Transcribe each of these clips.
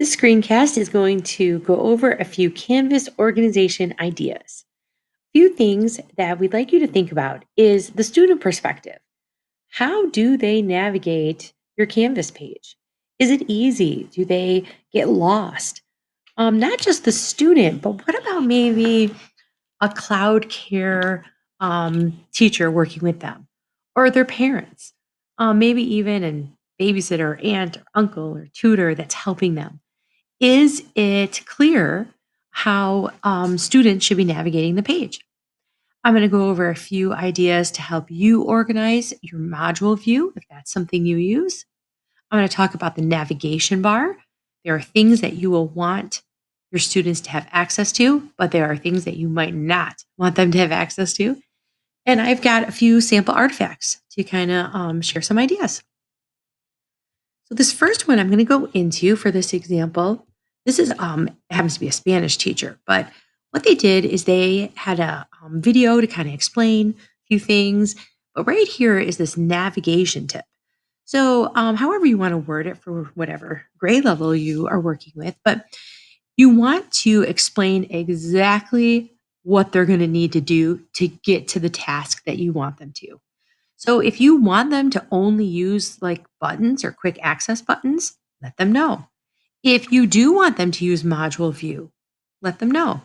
This screencast is going to go over a few Canvas organization ideas. Few things that we'd like you to think about is the student perspective. How do they navigate your Canvas page? Is it easy? Do they get lost? Not just the student, but what about maybe a cloud care teacher working with them or their parents? Maybe even a babysitter, aunt, or uncle, or tutor that's helping them. Is it clear how students should be navigating the page? I'm going to go over a few ideas to help you organize your module view if that's something you use. I'm going to talk about the navigation bar. There are things that you will want your students to have access to, but there are things that you might not want them to have access to. And I've got a few sample artifacts to kind of share some ideas. So this first one I'm going to go into for this example, this is happens to be a Spanish teacher, but what they did is they had a video to kind of explain a few things. But right here is this navigation tip. So, however you want to word it for whatever grade level you are working with, but you want to explain exactly what they're going to need to do to get to the task that you want them to. So if you want them to only use like buttons or quick access buttons, let them know. If you do want them to use module view, let them know.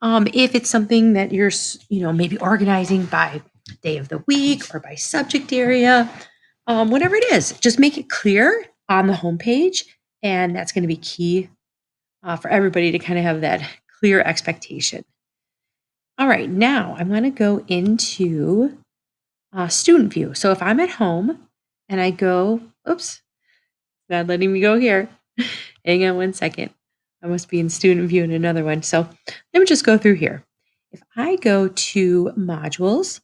If it's something that you're, maybe organizing by day of the week or by subject area, whatever it is, just make it clear on the homepage. And that's going to be key for everybody to kind of have that clear expectation. All right, now I'm going to go into student view. So if I'm at home and I go, oops, not letting me go here. Hang on one second. I must be in student view in another one. So let me just go through here. If I go to modules,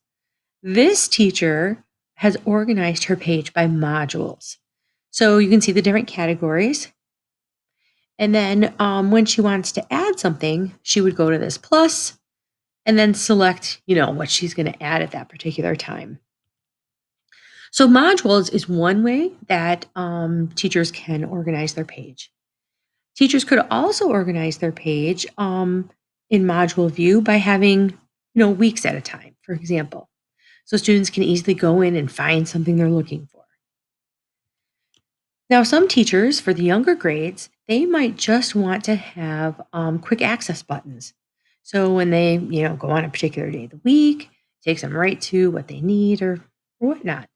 this teacher has organized her page by modules. So you can see the different categories. And then when she wants to add something, she would go to this plus and then select, what she's going to add at that particular time. So modules is one way that teachers can organize their page. Teachers could also organize their page in module view by having, weeks at a time, for example. So students can easily go in and find something they're looking for. Now, some teachers for the younger grades, they might just want to have quick access buttons. So when they, go on a particular day of the week, takes them right to what they need or whatnot.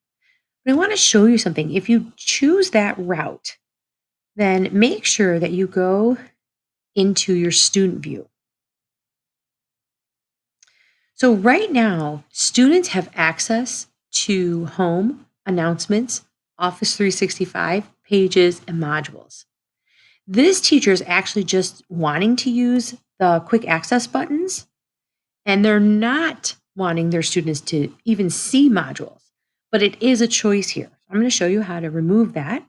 But I want to show you something. If you choose that route, then make sure that you go into your student view. So right now, students have access to home, announcements, Office 365, pages, and modules. This teacher is actually just wanting to use the quick access buttons, and they're not wanting their students to even see modules, but it is a choice here. I'm going to show you how to remove that.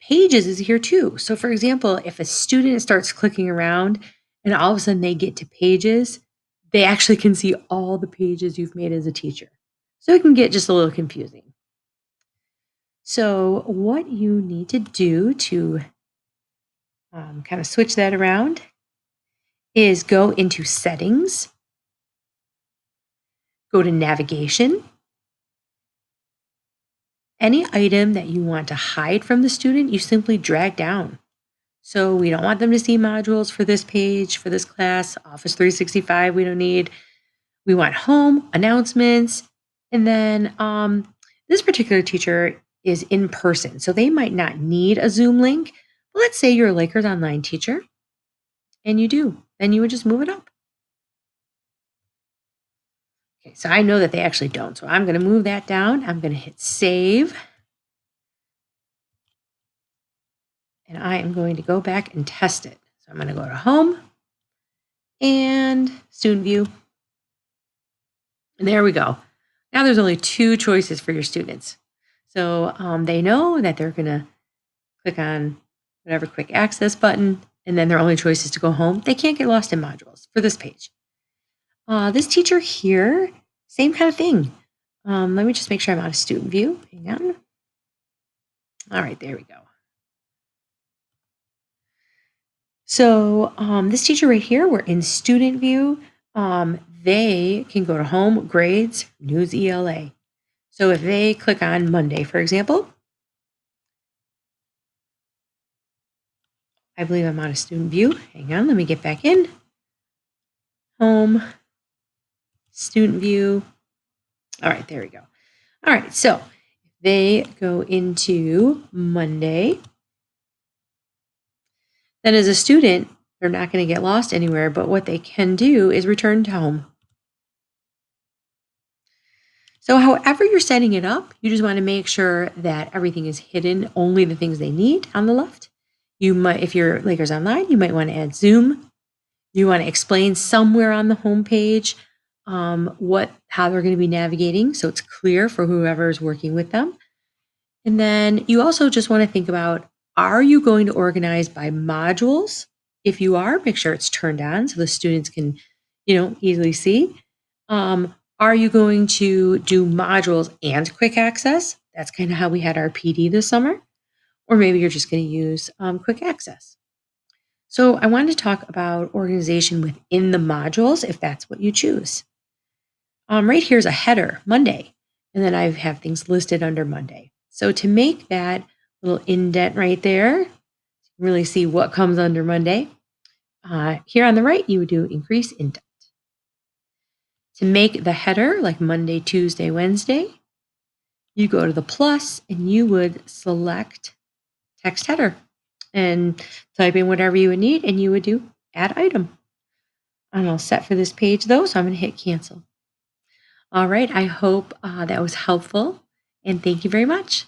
Pages is here too. So for example, if a student starts clicking around and all of a sudden they get to pages, they actually can see all the pages you've made as a teacher. So it can get just a little confusing. So what you need to do to kind of switch that around is go into settings, go to navigation. Any item that you want to hide from the student, you simply drag down. So we don't want them to see modules for this page, for this class, Office 365 we don't need. We want home, announcements, and then this particular teacher is in person. So they might not need a Zoom link. But let's say you're a Lakers Online teacher and you do, then you would just move it up. Okay, so I know that they actually don't. So I'm going to move that down. I'm going to hit save. And I am going to go back and test it. So I'm going to go to home and student view. And there we go. Now there's only two choices for your students. So they know that they're going to click on whatever quick access button, and then their only choice is to go home. They can't get lost in modules for this page. This teacher here, same kind of thing. Let me just make sure I'm out of student view. Hang on. All right, there we go. So this teacher right here, we're in student view. They can go to home, grades, news ELA. So if they click on Monday, for example, I believe I'm on a student view. Hang on, let me get back in. Home, student view. All right, there we go. All right, so they go into Monday. Then as a student, they're not going to get lost anywhere, but what they can do is return to home. So however you're setting it up, you just want to make sure that everything is hidden, only the things they need on the left. You might, if you're Lakers Online, you might want to add Zoom. You want to explain somewhere on the homepage how they're going to be navigating so it's clear for whoever is working with them. And then you also just want to think about, are you going to organize by modules? If you are, make sure it's turned on so the students can, easily see. Are you going to do modules and quick access? That's kind of how we had our PD this summer. Or maybe you're just going to use quick access. So I wanted to talk about organization within the modules if that's what you choose. Right here is a header, Monday, and then I have things listed under Monday. So to make that little indent right there, you can really see what comes under Monday. Here on the right, you would do increase indent. To make the header like Monday, Tuesday, Wednesday, you go to the plus and you would select text header and type in whatever you would need, and you would do add item. I'm all set for this page though, so I'm going to hit cancel. All right, I hope that was helpful, and thank you very much.